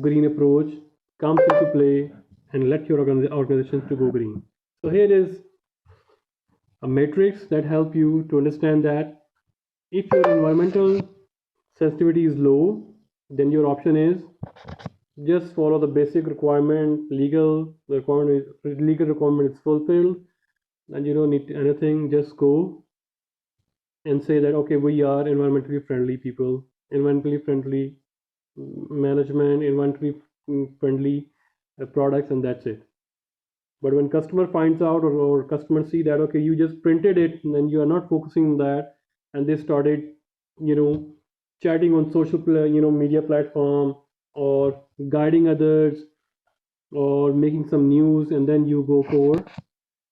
green approach comes into play and let your organizations to go green. So here is a matrix that help you to understand that if your environmental sensitivity is low, then your option is just follow the basic requirement. Legal requirement is fulfilled, and you don't need anything. Just go and say that okay, we are environmentally friendly people, environmentally friendly management, environmentally friendly products, and that's it. But when customer finds out, or customers see that okay, you just printed it and you are not focusing on that, and they started, you know, chatting on media platform, or guiding others, or making some news, and then you go for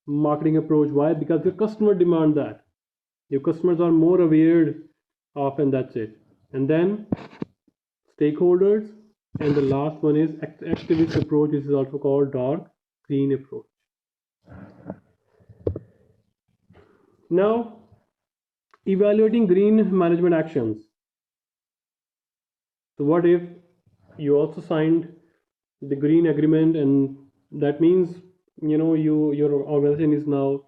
marketing approach. Why? Because your customer demand that. Your customers are more aware of, and that's it. And then stakeholders, and the last one is activist approach. This is also called dark green approach. Now, evaluating green management actions. So what if you also signed the green agreement, and that means your organization is now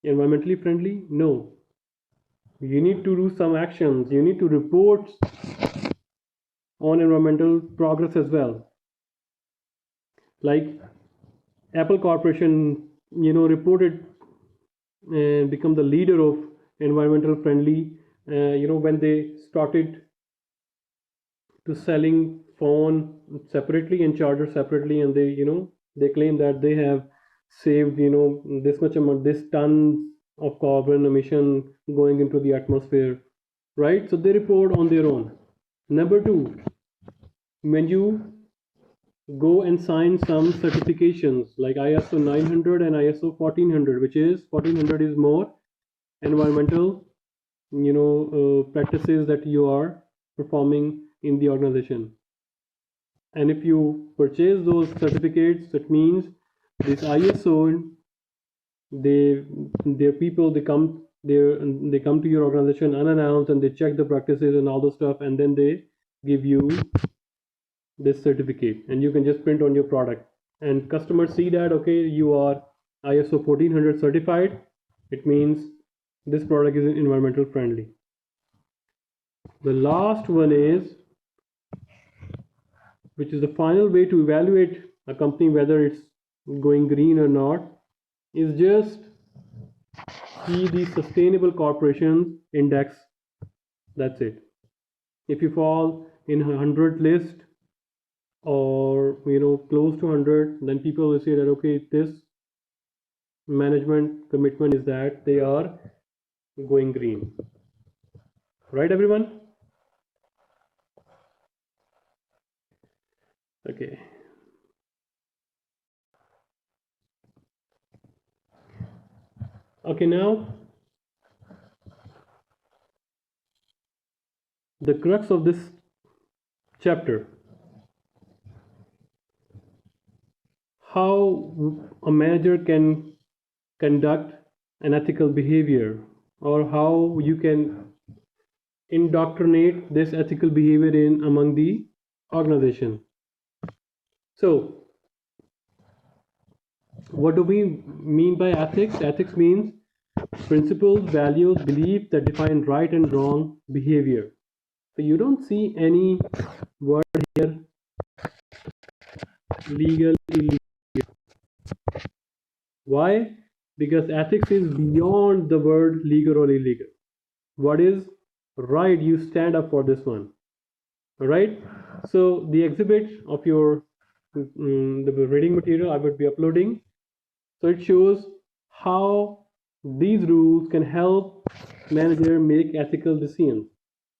environmentally friendly? No, you need to do some actions. You need to report on environmental progress as well. Like Apple Corporation, reported and become the leader of environmental friendly. When they started to selling phone separately and charger separately, and they claim that they have saved this much amount, this tons of carbon emission going into the atmosphere, right? So they report on their own. Number two, when you go and sign some certifications like ISO 900 and ISO 1400, which is 1400 is more environmental practices that you are performing in the organization. And if you purchase those certificates, that means this ISO, their people, they come to your organization unannounced, and they check the practices and all the stuff, and then they give you this certificate, and you can just print on your product, and customers see that okay, you are ISO 1400 certified. It means this product is environmental friendly. The last one is, which is the final way to evaluate a company whether it's going green or not, is just see the sustainable corporation index. That's it. If you fall in 100 list, or close to 100, then people will say that okay, this management commitment is that they are going green, right everyone? Okay. Okay, now the crux of this chapter, how a manager can conduct an ethical behavior, or how you can indoctrinate this ethical behavior in among the organization. So what do we mean by ethics? Ethics means principles, values, beliefs that define right and wrong behavior. So you don't see any word here, legal, illegal. Why? Because ethics is beyond the word legal or illegal. What is right? You stand up for this one. All right. So the exhibit of your the reading material I would be uploading. So it shows how these rules can help manager make ethical decisions.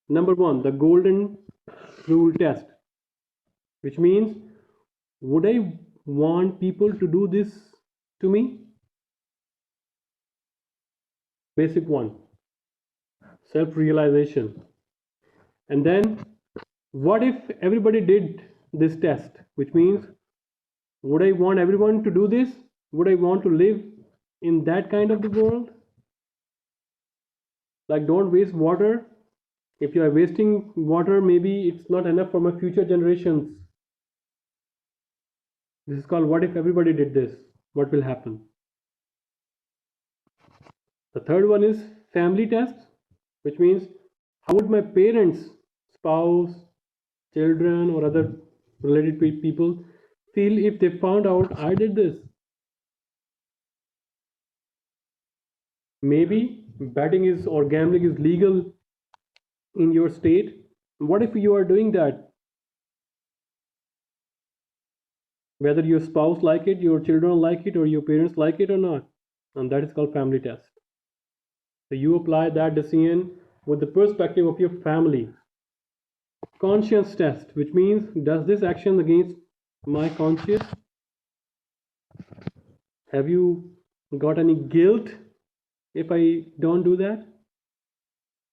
Number one, the golden rule test, which means, would I want people to do this to me? Basic one, self-realization. And then, what if everybody did this test? Which means, would I want everyone to do this? Would I want to live in that kind of the world? Like, don't waste water. If you are wasting water, maybe it's not enough for my future generations. This is called what if everybody did this? What will happen? The third one is family test, which means how would my parents, spouse, children, or other related people feel if they found out I did this? Maybe betting is or gambling is legal in your state. What if you are doing that? Whether your spouse like it, your children like it, or your parents like it or not. And that is called family test. So you apply that decision with the perspective of your family. Conscience test, which means does this action against my conscience? Have you got any guilt if I don't do that?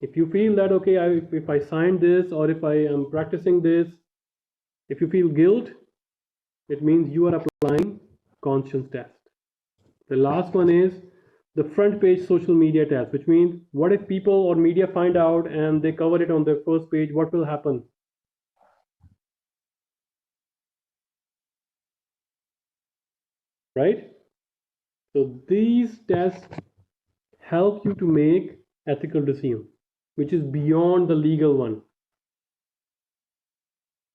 If you feel that okay, if I sign this or if I am practicing this, if you feel guilt, it means you are applying conscience test. The last one is the front page social media test, which means what if people or media find out and they cover it on their first page, what will happen? Right? So these tests help you to make ethical decision, which is beyond the legal one.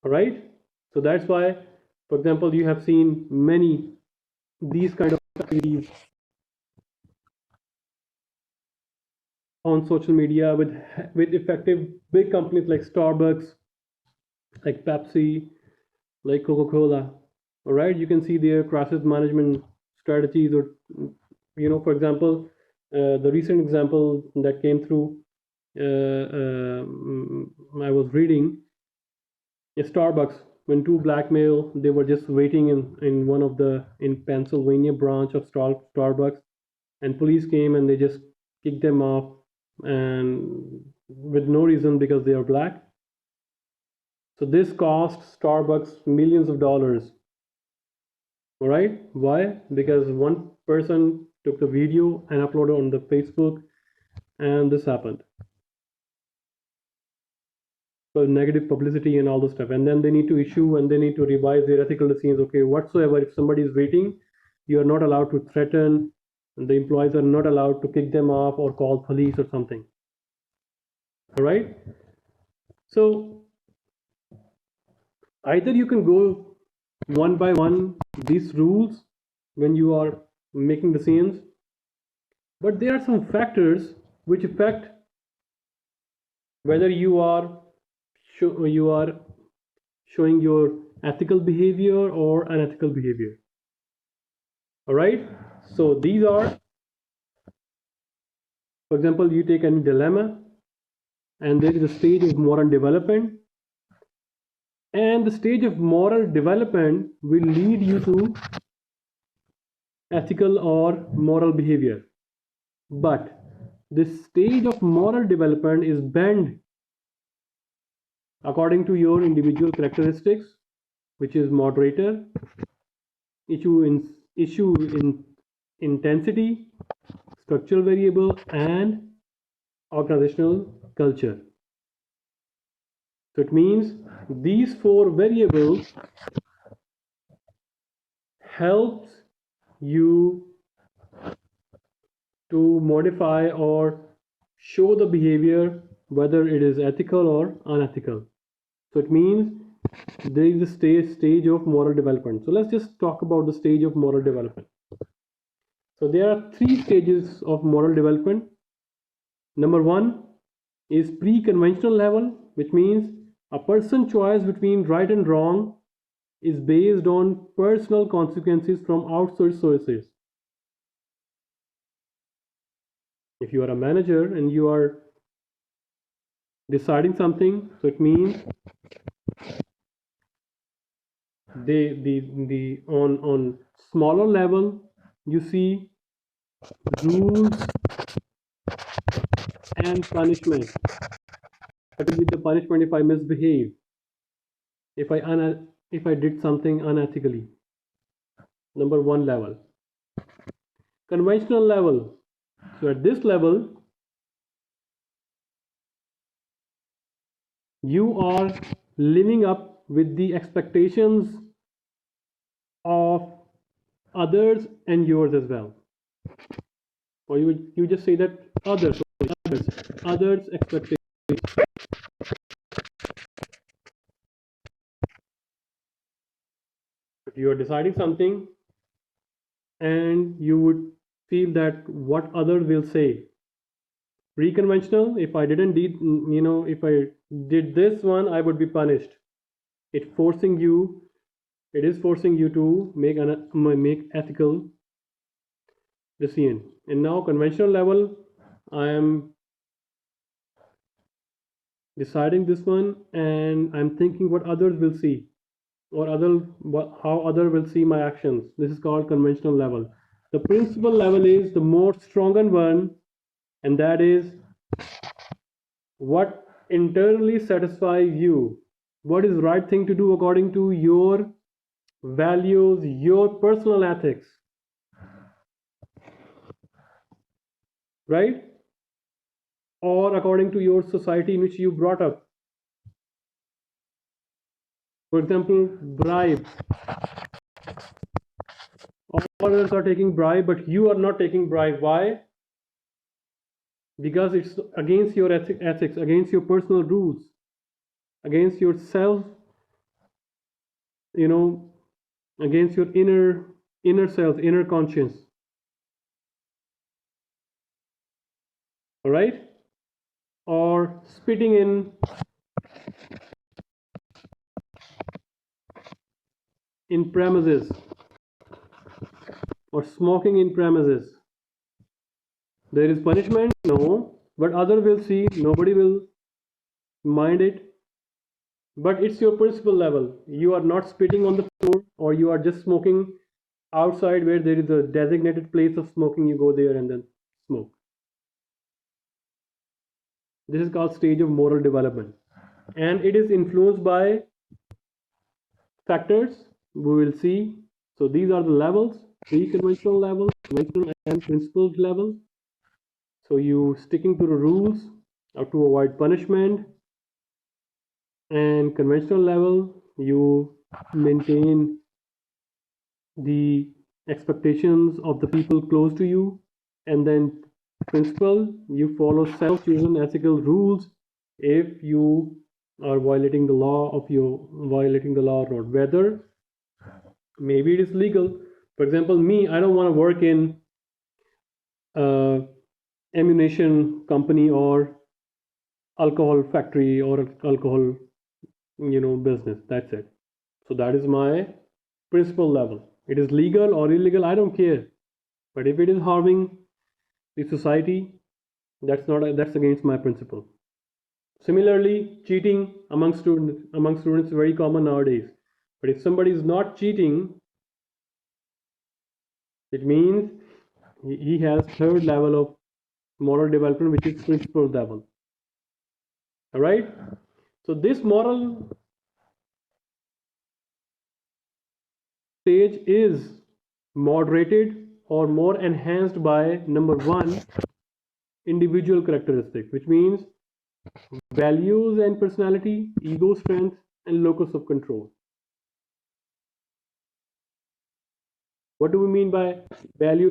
All right? So that's why, for example, you have seen many these kind of activities on social media with effective big companies like Starbucks, like Pepsi, like Coca-Cola. All right, you can see their crisis management strategies, or for example, the recent example that came through, I was reading Starbucks when two black male they were just waiting in one of the in Pennsylvania branch of Starbucks, and police came and they just kicked them off and with no reason because they are black. So this cost Starbucks millions of dollars. All right, why? Because one person took the video and uploaded on the Facebook, and this happened. So negative publicity and all the stuff, and then they need to issue and they need to revise their ethical decisions. Okay, whatsoever, if somebody is waiting, you are not allowed to threaten, and the employees are not allowed to kick them off or call police or something. All right. So either you can go one by one these rules when you are making decisions, but there are some factors which affect whether you are showing your ethical behavior or unethical behavior. All right, so these are, for example, you take any dilemma and there is a stage of moral development, and the stage of moral development will lead you to ethical or moral behavior. But this stage of moral development is bent according to your individual characteristics, which is moderator, issue in intensity, structural variable, and organizational culture. So it means these four variables helps you to modify or show the behavior whether it is ethical or unethical. So it means there is a stage of moral development. So let's just talk about the stage of moral development. So there are three stages of moral development. Number one is pre-conventional level, which means a person's choice between right and wrong is based on personal consequences from outside sources. If you are a manager and you are deciding something, so it means the on smaller level you see rules and punishment. What will be the punishment if I misbehave, if I did something unethically? Number one level. Conventional level. So at this level you are living up with the expectations of others and yours as well. Or you just say that others expectations. If you are deciding something and you would feel that what others will say, pre-conventional, if I didn't did, if I did this one, I would be punished. It forcing you, it is forcing you to make ethical decision. And now conventional level, I am deciding this one, and I'm thinking what others will see, or how other will see my actions. This is called conventional level. The principal level is the more stronger one, and that is what internally satisfies you, what is the right thing to do according to your values, your personal ethics, right? Or according to your society in which you brought up. For example, bribe. All others are taking bribe, but you are not taking bribe. Why? Because it's against your ethics, against your personal rules, against yourself, you know, against your inner self, inner conscience. All right? Or spitting in premises, or smoking in premises. There is punishment? No. But other will see, nobody will mind it. But it's your principal level. You are not spitting on the floor, or you are just smoking outside where there is a designated place of smoking. You go there and then smoke. This is called stage of moral development. And it is influenced by factors we will see. So these are the levels: pre-conventional level, conventional and principled level. So you sticking to the rules or to avoid punishment. And conventional level, you maintain the expectations of the people close to you. And then principle, you follow self-chosen ethical rules if you are violating the law or not, whether maybe it is legal. For example, me, I don't want to work in ammunition company or alcohol factory or alcohol business. That's it. So that is my principal level. It is legal or illegal, I don't care. But if it is harming the society, that's against my principle. Similarly, cheating among students is very common nowadays. But if somebody is not cheating, it means he has third level of moral development, which is principle level. All right. So this moral stage is moderated or more enhanced by number one, individual characteristic, which means values and personality, ego strength, and locus of control. What do we mean by values